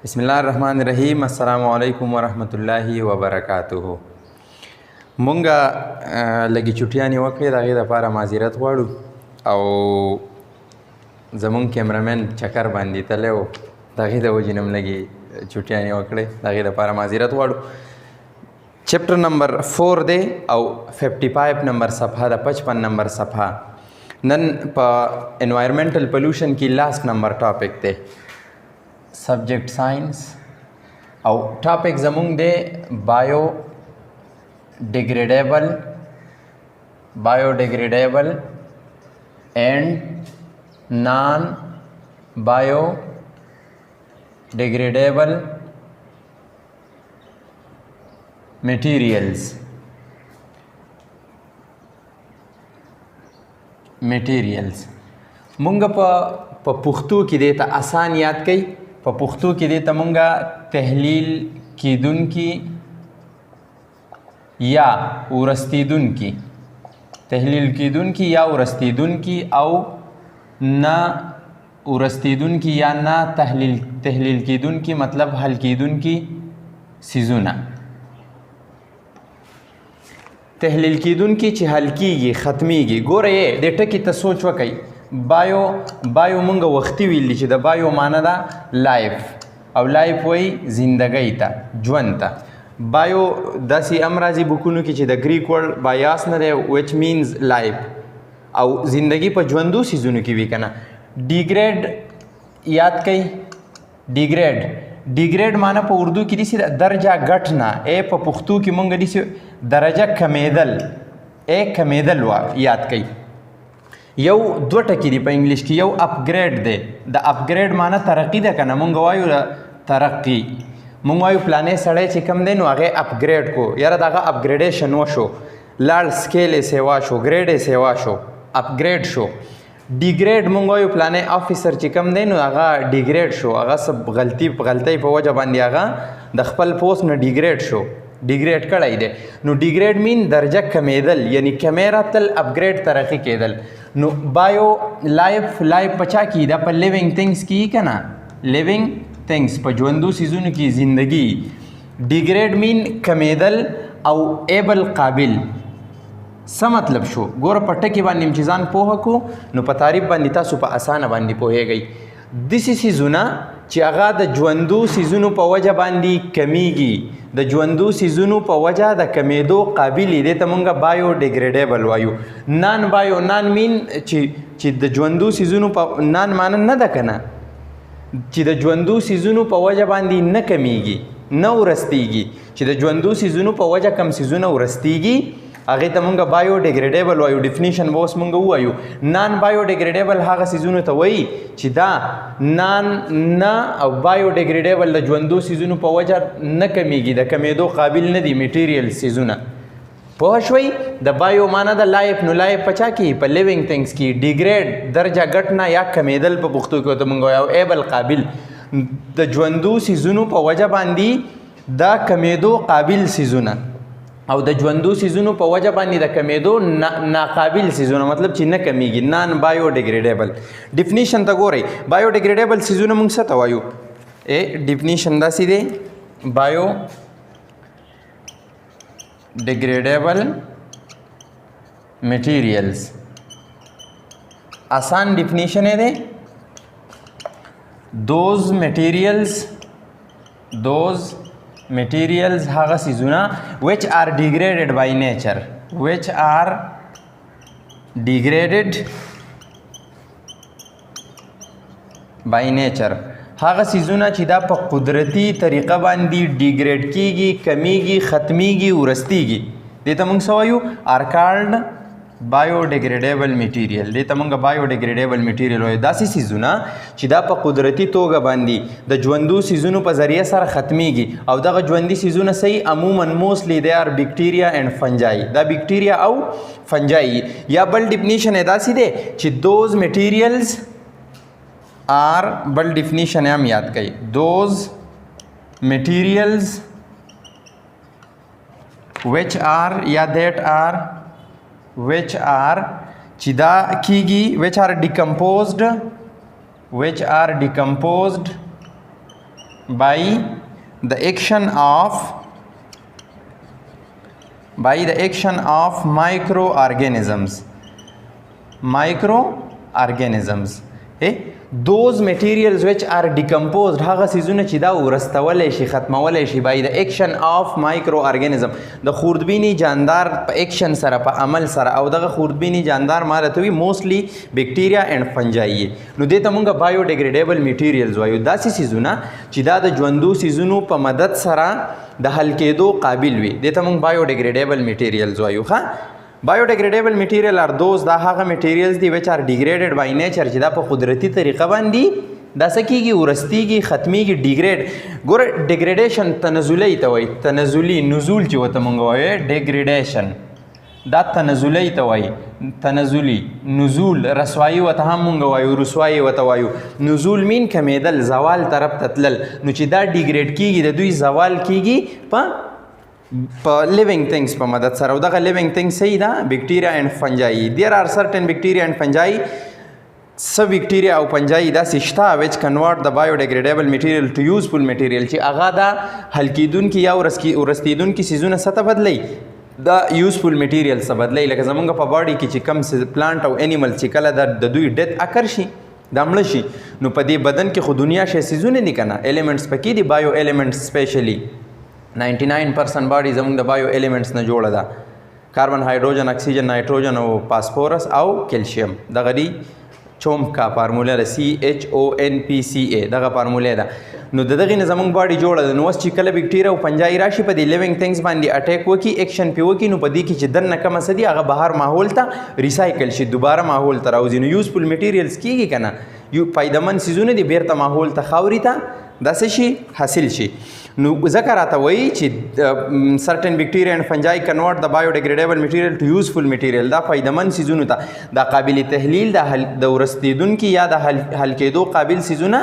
बिस्मिल्लाहिर्रहमानिर्रहीम। अस्सलामु अलैकुम वरहमतुल्लाहि वबरकातुहू। मुंगा लगी छुट्टियाँ वकड़ी दागे दपारा माज़िरत वाड़ू और ज़मून कैमरामैन चक्कर बांधी तले हो दागे दो जिनम लगी छुट्टियाँ वकड़े दागे दपारा माज़िरत वाड़ू। चैप्टर नंबर 4 दे और 55 नंबर सफ़ा द 55 नंबर सफ़ा नन पा एनवायरमेंटल पोल्यूशन की लास्ट नंबर टॉपिक दे सब्जेक्ट साइंस और टॉपिक ज़मून दे biodegradable and non biodegradable materials मुंगा प पुख्तू की देता आसान याद कई प पुख्तू की देता मुंगा तहलील कीदुन की या उरस्तीदुन की तहलील कीदुन की या उरस्तीदुन की और ना उरस्तीदुन की या ना तहलील कीदुन की मतलब हल कीदुन की सीजुना तहलील कीदुन की ची हल कीगी ख़त्मीगी गोरे ये देटा की तसोच वकई बायो मुंगा वक्ती विली ची द बायो माना दा लाइफ और लाइफ वही जिंदगी ता ज्वन ता बायो दसी अमराजी बुकुनु की ची द ग्रीक वर्ड बायास न दे विच मीन्स लाइफ और जिंदगी पर ज्वंदू सीजुनु की भी कना डिग्रेड याद कई डिग्रेड माना पर उर्दू की दिसी दर्जा गठना ए पर पुख्तू की मुंगा दिसी दर्जा कमेदल वा याद कई यौ दो टकी दी पर इंग्लिश की यौ अपग्रेड दे द अपग्रेड माना तरक्की दे कना मुंगा वायु तरक्की मुंगा वायु प्लाने सड़े चिकम दे नु आगे अपग्रेड को यार दागा अपग्रेडेशन वशो लाल स्केल सेवा शो ग्रेड सेवा शो अपग्रेड शो डिग्रेड मुंगा वायु प्लाने ऑफिसर चिकम दे नु आगा डिग्रेड शो आगा सब गलती पर वजह बांधी आगा द खपल पोस्ट न डिग्रेड शो डिग्रेड कड़ाई दे नु डिग्रेड मीन दर्जा कमेदल यानी कमेरा तल अपग्रेड तरक्की केदल नु बायो लाइफ पचा की दा पर लिविंग थिंग्स की कना लिविंग थिंग्स पर ज्वंदू सीजुन की ज़िंदगी डिग्रेड मीन कमेदल और एबल काबिल स मतलब शो गोर पट्टे की बानी चीज़ान पोह को नु पतारीफ बांधी तासु पर आसान बांधी पोहे गई दिसी सीजुना चागा द ज्वंदू सीजुनु पवजा बांधी कमीगी द ज्वंदू सीजुनु पवजा द कमेदो काबिल दे तमुंगा बायोडिग्रेडेबल वायु नान मीन ची द ज्वंदू सीजुनु नान मान न दकना ची द ज्वंदू सीजुनु पवजा बांधी न कमीगी न उरस्तीगी ची द ज्वंदू सीजुनु पवजा कम सीजुनु उरस्तीगी आगे तमुंगा बायोडिग्रेडेबल वायु डिफिनीशन बॉस मुंगा वायु नॉन बायोडिग्रेडेबल हागा सीजुनु तो वही चिदा नॉन न और बायोडिग्रेडेबल द ज्वंदू सीजुनु पवजा न कमीगी द कमेदो काबिल न दी मटीरियल सीजुना पहुँचवई द बायो माना द लाइफ नु लाइफ पचा की पर लिविंग थिंग्स की डिग्रेड दर्जा गटना या कमेदल पर पुख्तू को तमुंगा एबल काबिल द ज्वंदू सीजुनु पवजा बांधी द कमेदो काबिल सीजुना और द ज्वंदू सीजुनु पवजा बानी द कमेदो नाकाबिल सीजुना मतलब चिन्ह कमीगी नॉन बायोडिग्रेडेबल डिफिनीशन तक हो रही बायोडिग्रेडेबल सीजुना मुंग सा तवायु ए डिफिनीशन दा सीधे बायो डिग्रेडेबल मटीरियल्स आसान डिफिनीशन है दे those materials haga sizuna which are degraded by nature हागा सीजुना चिदा पर कुदरती तरीक़ा बांधी डिग्रेड कीगी कमीगी ख़त्मीगी उरस्तीगी देता मुंग सवायु आर कॉल्ड बायोडिग्रेडेबल मटीरियल देता मुंगा बायोडिग्रेडेबल मटीरियल हो दासी सीजुना चिदा पर कुदरती तोगा बांधी द ज्वंदू सीजुनु पर ज़रिया सर ख़त्मीगी और द ज्वंदी सीजुना सही अमूमन mostly they are bacteria and fungi the bacteria और फंजाई या बल डिफिनीशन है दासी दे ची दोज मटीरियल्स आर बल डिफिनीशन है हम याद कई दोज मटीरियल्स विच आर या that are which are chida kigi which are decomposed by the action of microorganisms. Those materials which are decomposed هغه سیزونه چې دا ورستولی شي ختمولی شي by the action of microorganism د خوردبیني جاندار په اکشن سره په عمل سره او دغه خوردبیني جاندار ما راته وي موستلی بیکټیریا اینډ فنجای نو دې ته مونږ بایو ډیګریډیبل میټیریلز وایو داسې سیزونه چې دا د ژوندو سیزونو په مدد سره د حل کېدو قابل وي دې ته مونږ بایو ډیګریډیبل میټیریلز وایو ښه Biodegradable material are those دا هغه materials دي which are degraded by nature چې دا په قدرتي طریقه باندې دا څه کېږي ورستېږي ختمېږي ډیګریډ ګوره ډیګریډیشن تنزلي ته وایي تنزلي نزول چې ورته مونږ وایو ډیګریډیشن دا تنزلي ته وایي تنزلي نزول رسوایي ورته هم مونږ وایو رسوایي ورته وایو نزول مین کمیدل زوال طرف ته تلل نو چې دا ډیګریډ کېږي د دوی زوال کېږي په living things په مدد سره او دغه living things صحیح ده bacteria and fungi there are certain bacteria and fungi some bacteria او fungi داسې شته which convert the biodegradable material to useful material چې هغه دا حل کېدونکي یا ورستېدونکي څیزونه څه ته بدلوي دا یوزفul material څه بدلوي لکه زمونږ په باډي کې چې کم پلانټ او انیمل چې کله د دوی ډیت اکر شي دا مړه شي نو په دې بدن کې خو دنیا شی څیزونه دي که نه ایلیمنټس پکې دي بایو ایلیمنټس سپیشلی 99% باډي زموږ د بایو ایلیمنټس نه جوړه ده کاربن هایډروجن اکسیجن نایټروجن او فاسفورس او کیلشیم دغه دی چومکا فارموله ده CHONPCA دغه فارموله ده نو د دغې نه زموږ باډي جوړه ده نو اوس چې کله بیکټیریا او فنجای راشي په دې لیوینګ تھنګز باندې اټیک وکړي اکشن پې وکړي نو په دې کې چې دننه کمه څه دي هغه بهر ماحول ته ریسایکل شي دوباره ماحول ته راوځي نو یوزفل میټیریلز کېږي که نه یو فایدهمند څیزونه دي بیرته ماحول ته خاورې ته داسې شي حاصل شي نو ځکه راته وایي چې certain bacteria and fungi convert the biodegradable material to useful material دا فایدهمند څیزونو ته دا قابل تحلیل د ورستېدونکي یا د حل کېدو قابل څیزونه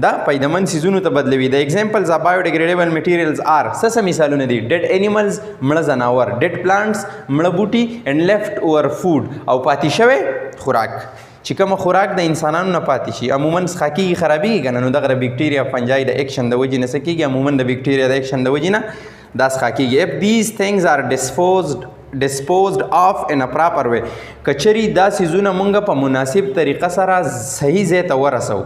دا فایدهمند څیزونو ته بدلوي د examples of biodegradable materials are څه مثالونه دي dead animals مړه ځناور dead plants مړه بوټي and left over food او پاتې شوی خوراک چې کومه خوراک د انسانانو نه پاتې شي عموما څښا کېږي خرابېږي که نه نو دغه بیکټیریا فنجای د اکشن د وجې نه څه کېږي عموما د بیکټیریا د اکشن د وجې نه دا څښا کېږي if these things are disposed of in a proper way که چېرې دا څیزونه مونږ په مناسب طریقه سره صحیح ځای ته ورسو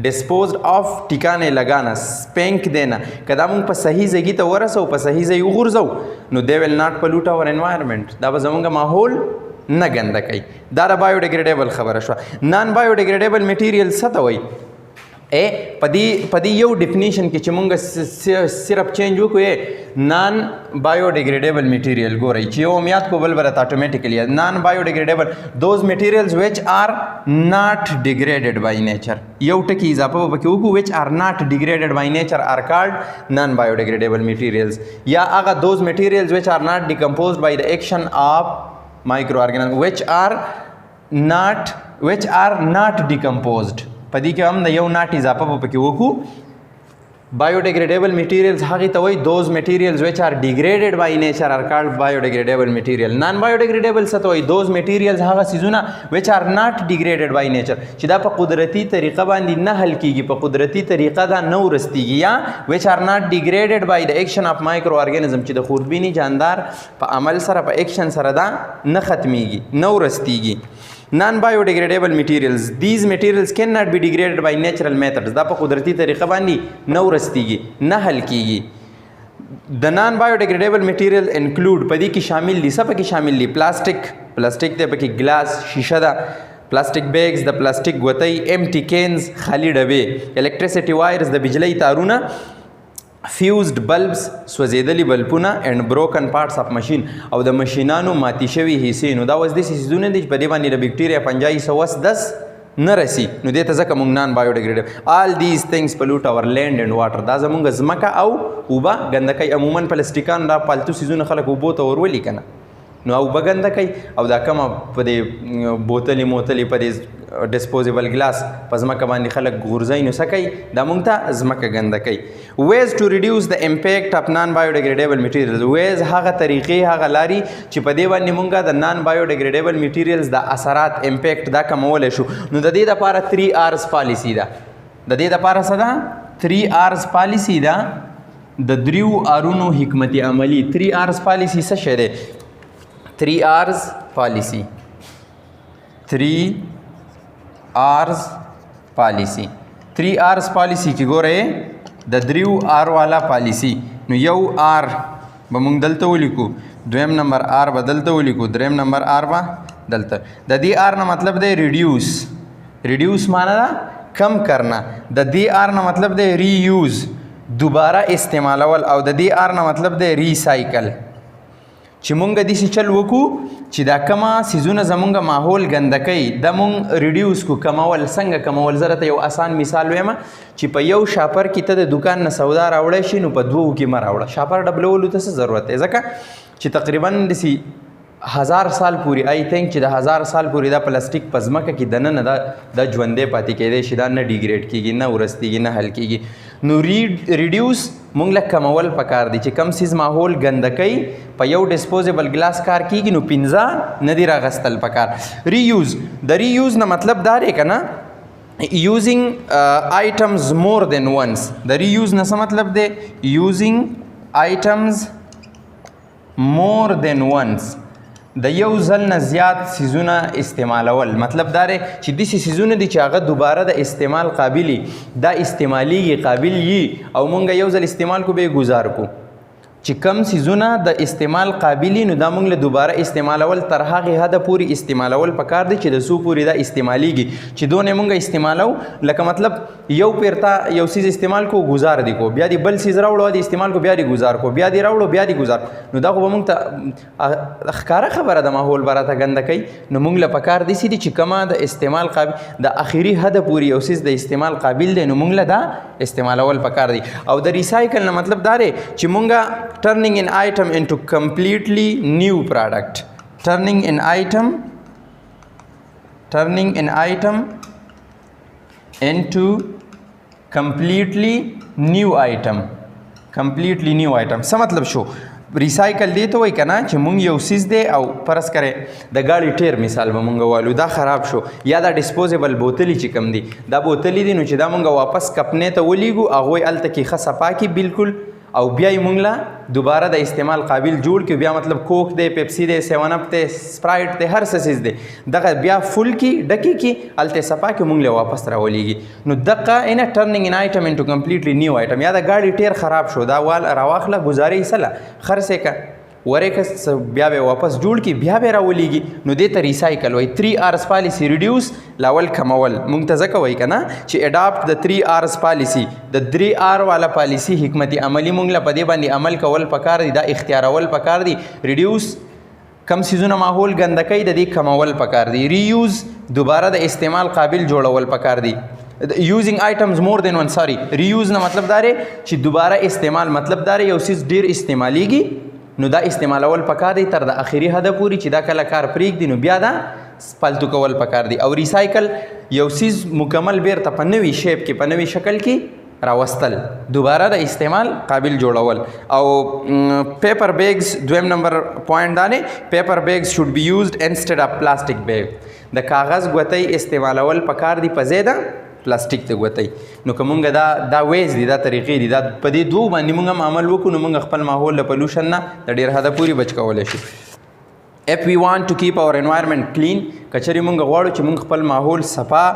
disposed of ټیکانې لګانه سپینک دینا که دا مونږ په صحیح ځایګي ته ورسو په صحیح ځای وغورځو نو they will not pollute our environment دا به زمونږ ماحول نه ګنده کوي دا د بایوډیګریډیبل خبره شوه نان بایوډیګریډیبل میټیریل څه ته وایي په دې یو ډیفینیشن کې چې مونږ صرف چینج وکړو نان بایوډیګریډیبل میټیریل ګورئ چې یو هم یاد کو بل به راته اټومیټیکلی نان بایوډیګریډیبل دوز میټیریلز ویچ آر ناٹ ډیګریډیډ بای نیچر یو ټکي اضافه به پکې وکړو ویچ آر ناٹ ډیګریډیډ بای نیچر آر کالډ نان بایوډیګریډیبل میټیریلز یا هغه دوز میټیریلز ویچ آر ناٹ ډیکمپوزډ بای د ایکشن آف microorganisms which are not decomposed په دې کې هم د یو ناٹ اضافه په پکې وکړو biodegradable materials هغه ته وایي those materials which are degraded by nature are called biodegradable material non biodegradable څه ته وایي those materials هغه څیزونه which are not degraded by nature چې دا په قدرتي طریقه باندې نه حل کېږي په قدرتي طریقه دا نه ورستېږي یا which are not degraded by the action of microorganism چې د خوردبیني جاندار په عمل سره په اکشن سره دا نه ختمیږي نه ورستېږي non-biodegradable materials these materials cannot be degraded by natural methods دا په قدرتي طریقه باندې نه ورستېږي نه حل کېږي د non-biodegradable material include په دې کې شامل دي څه پکې شامل دي پلاسټیک دی پکې ګلاس شیشه ده پلاسټیک بیگز د پلاسټیک ګوتۍ empty cans خالي ډبې electricity wires د بجلی تارونه فیوزد بلبس سوځېدلي بلبونه اینډ بروکن پارټس اف مشین او د مشینانو ماتې شوي حصې نو دا اوس داسې څیزونه دي چې په دې باندې د بیکټیریا فنجای څه وس دس نه رسي نو دې ته ځکه موږ نان بایوډیګریډیبل all these things pollute our land and water دا زموږ ځمکه او اوبه ګنده کوي عموما پلاستیکان دا پالتو څیزونه خلک اوبو ته ورولي که نه نو اوبه ګنده کوي او دا کومه په دې بوتلې موتلې په دې ډسپوزیبل ګلاس په ځمکه باندې خلک غورځوي نو څه کوي دا موږ ته ځمکه ګنده کوي ways to reduce the impact of non biodegradable materials ways هغه طریقې هغه لاري چې په دې باندې موږ د non biodegradable materials د اثرات امپیکټ دا کمولی شو نو د دې دپاره 3 R's پالیسي ده د دې دپاره څه ده 3 R's پالیسی دا د دریو آرونو حکمت عملی 3 R's پالیسی څه شی دی 3 R's پالیسی 3 R's پالیسی 3 R's پالیسی کې ګوره د دریو آر والا پالیسی نو یو آر به موږ دلته ولیکو دویم نمبر آر به دلته ولیکو دریم نمبر آر به دلته د دې آر نه مطلب دی ریډیوس معنا ده کم کرنا د دې آر نه مطلب دی ری یوز دوباره استعمالول او د دې آر نه مطلب دی ریسایکل چې مونږ داسې چل وکړو چې دا کمه سیزونه زمونږ ماحول ګنده کوي دا مونږ ریډیوس کو کمول څنګه کمول زه راته یو آسان مثال وایم چې په یو شاپر کې ته د دکان نه سودا راوړی شي نو په دوو کې مه راوړه شاپر ډبلولو ته څه ضرورت دی ځکه چې تقریبا داسې 1000 سال پورې آی تھنک چې د 1000 سال پورې دا پلاستیک په ځمکه کې دننه دا ژوندی پاتې کیدی شي دا نه ډیګریډ کیږي نه ورستیږي نه حل کیږي نو ریډیوس مونږ له کمول پکار دی چې کم سیز ماحول ګنده کوي په یو ډسپوزیبل ګلاس کار کیږي نو 15 نه دی راغستل پکار ریوز د ریوز نه مطلب دا دی که نه یوزینګ آیټمز مور دین ونس د ریوز نه څه مطلب دی یوزینګ آیټمز مور دین ونس د یو ځل نه زیات سیزونه استعمالول مطلب دا دی چې داسې سیزونه دي چې هغه دوباره د استعمال قابل دا استعمالیږي قابل یي او مونږ یو ځل استعمال کو به گزار کو چې کم سیزونه د استعمال قابلی نو دا مونږ له دوباره استعمالول تر هغې حده پورې استعمالول پکار دی چې د څو پورې دا استعمالیږي چې دونې مونږ استعمالو لکه مطلب یو پیرتا یو سیز استعمال کو گزار دی کو بیا دی بل سیز راوړو دی استعمال کو بیا دی گزار کو بیا دی راوړو بیا دی گزار نو دا خو به مونږ ته ښکاره خبره د ماحول براته ګنده کوي نو مونږ له پکار دی چې کومه د استعمال قابل د اخري حده پورې یو سیز د استعمال قابل دی نو مونږ له دا استعمالول پکار دی او د ریسایکل نه مطلب دا دی چې مونږ turning an item into completely new product turning an item into completely new item څه مطلب شو ریسایکل دی ته وایي که نه چې مونږ یو سیز دی او فرض کرې د ګاډي ټیر مثال به مونږ والو دا خراب شو یا دا ډسپوزیبل بوتلې چې کم دی دا بوتلې دي نو چې دا مونږ واپس کپنې ته ولیږو هغوی هلته کې ښه صفا کړي بالکل او بیا یې مونږ له دوباره د استعمال قابل جوړ کړي بیا مطلب کوک دی پیپسي دی 7 اپ دی سپرایټ دی هر څه سیز دی دغه بیا فل کړي ډکې کړي هلته صفا کړي مونږ له واپس راولیږي نو دغه اینه ټرنینګ ان آیټم انټو کمپلیټلی نیو آیټم یا د ګاډي ټیر خراب شو دا وال راواخله ګزارې یې سله خرڅې که ورکه بیا به واپس جوړ کی بیا به راولېږي نو دې ته ریسایکل وایي 3 R's پالیسی ریډیوس لاول کمول مونږ ته ځکه وایي که نه چې اډاپټ د 3 R's پالیسی د 3 R والا پالیسی حکمت عملی مونږ له په دې باندې عمل کول پکار دی دا اختیارول پکار دی ریډیوس کم سیزونه ماحول ګنده کوي د دې کمول پکار دی ریوز دوباره د استعمال قابل جوړول پکار دی یوزینګ آیټمز مور دین ون ریوز نه مطلب دا دی چې دوباره استعمال مطلب دا دی یو سیز ډیر استعمالیږي نو دا استعمالول پکار دی تر د اخري حده پورې چې دا کله کار پرېږدي نو بیا دا پالتو کول پکار دی او ریسایکل یو سیز مکمل بیرته په نوي شیپ کې په نوي شکل کې راوستل دوباره د استعمال قابل جوړول او پیپر بیگز دویم نمبر پوینټ دا دی پیپر بیگز شوډ بی یوزډ انسټیډ اف پلاستیک بیگ د کاغذ ګوتۍ استعمالول پکار دی په ځای د پلاستیک ته ګوتۍ نو که مونږ دا ویز دي دا طریقې دي دا په دې دوو باندې مونږ هم عمل وکړو نو مونږ خپل ماحول له پلوشن نه د ډېر حده پورې بچ کولی شو if we want to keep our environment clean کچرې مونږ غواړو چې مونږ خپل ماحول صفا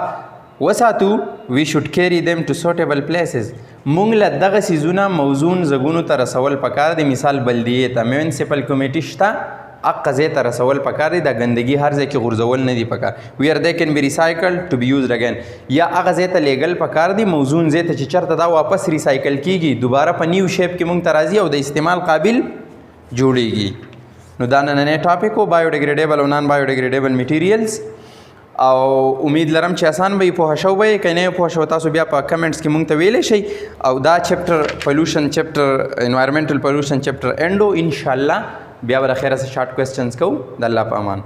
وساتو we should carry them to suitable places مونږ له دغه څیزونه موزون ځایونو ته رسول پکار دی مثال بلدیې ته میونسپل کمیټي شته اقا ځای ته رسول پکار دی دا ګندګي هر ځای کې غورځول نه دي پکار ویر they can be recycled to be used again یا هغه ځای ته لیږل پکار دی موزون ځای ته چې چېرته دا واپس ریسایکل کیږي دوباره په نیو شیپ کې مونږ ته راځي او د استعمال قابل جوړیږي نو دا نننی ټاپک و بایوډیګریډیبل او نان بایوډیګریډیبل میټیریلز او امید لرم چې آسان به یې پوهه شو به یې که نه یې پوهه شو تاسو بیا په کمنټس کې مونږ ته ویلی شئ او دا چپټر پلوشن چپټر انوایرمنټل پلوشن چپټر اینډو انشاءالله بیا به د خیره څه شارټ کوېسچنز کوو د الله په امان